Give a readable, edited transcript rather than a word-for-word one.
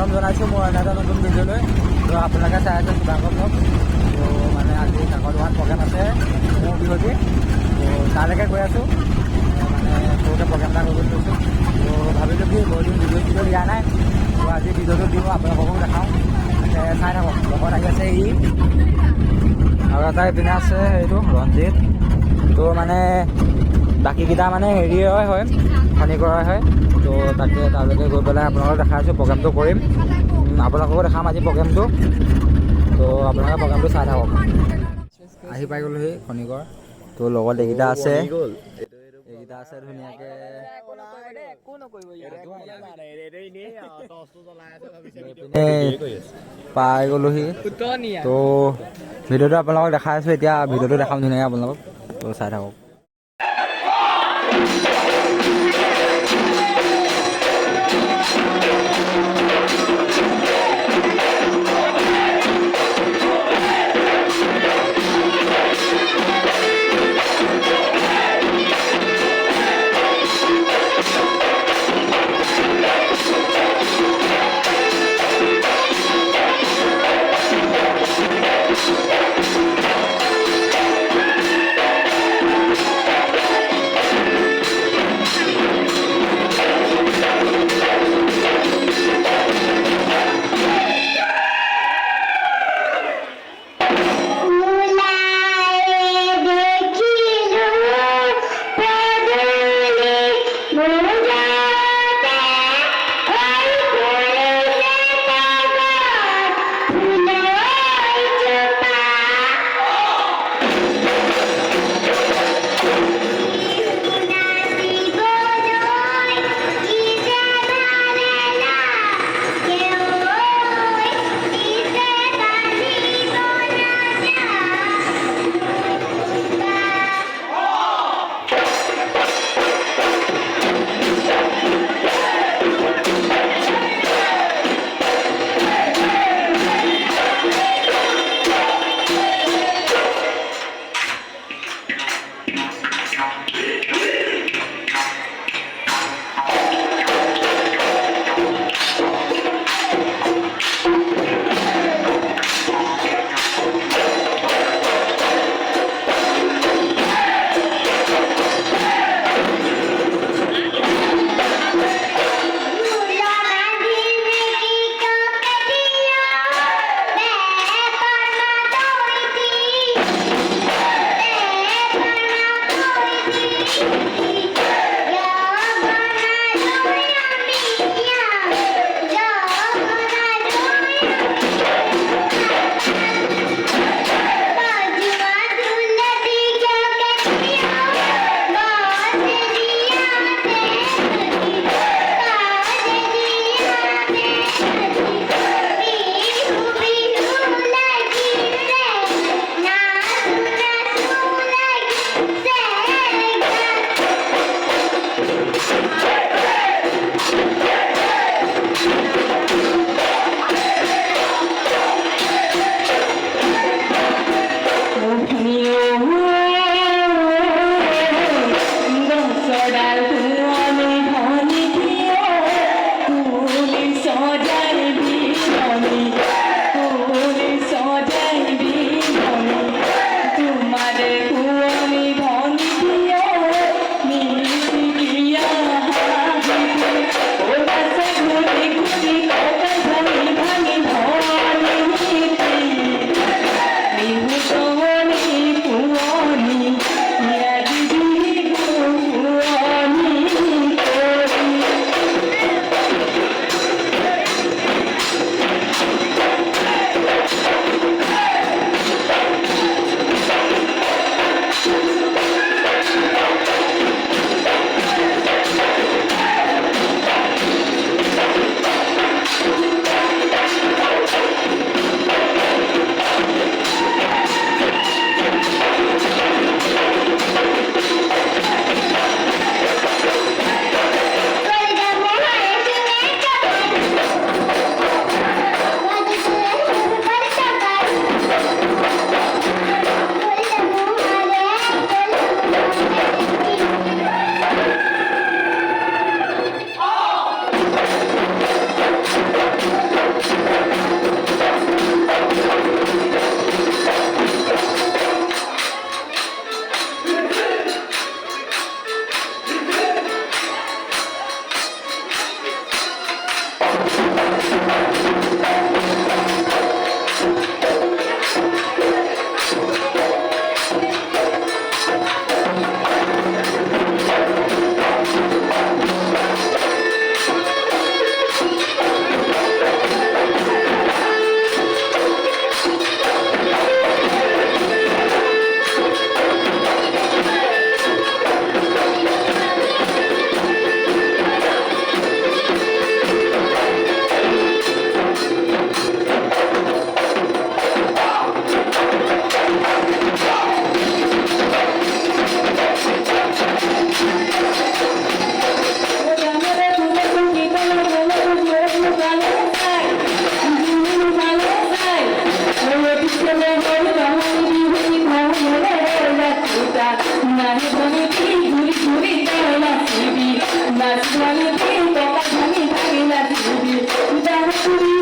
স্বাগতম জনাইছোঁ মোৰ এটা নতুন ভিডিঅ'লৈ। তো আপোনালোকে চাই আছে সিবাংকৰ ব্লগ। তো মানে আজি কাকত দোকান প্ৰগ্ৰেম আছে মোৰ বিহুটি। তো তালৈকে গৈ আছোঁ, মানে সৰুকৈ প্ৰগ্ৰেম এটা কৰিবলৈ লৈছোঁ। তো ভাবিলোঁ কি বহুত দিন ভিডিঅ' দিয়া নাই, তো আজি ভিডিঅ'টো দিওঁ, আপোনালোককো দেখাওঁ। চাই থাকক। লগত আহি আছে ই আৰু এটা এইপিনে আছে সেইটো ৰঞ্জিত। তো মানে বাকীকেইটা মানে হেৰিয়ে হয় খনিকৰাই হয়। তো তাকে তালৈকে গৈ পেলাই আপোনালোকক দেখাই আছোঁ, প্ৰগ্ৰেমটো কৰিম, আপোনালোককো দেখাম আজি প্ৰগ্ৰেমটো। তো আপোনালোকে প্ৰগ্ৰেমটো চাই থাকক। আহি পাই গ'লোহি খনিকৰ। তো লগত এইকেইটা আছে, এইকেইটা আছে ধুনীয়াকৈ পাই গ'লোহি। তো ভিডিঅ'টো আপোনালোকক দেখাই আছোঁ, এতিয়া ভিডিঅ'টো দেখাম ধুনীয়াকৈ আপোনালোকক। তো চাই থাকক। নাচি টকা ধানি ভাঙি নাচিবি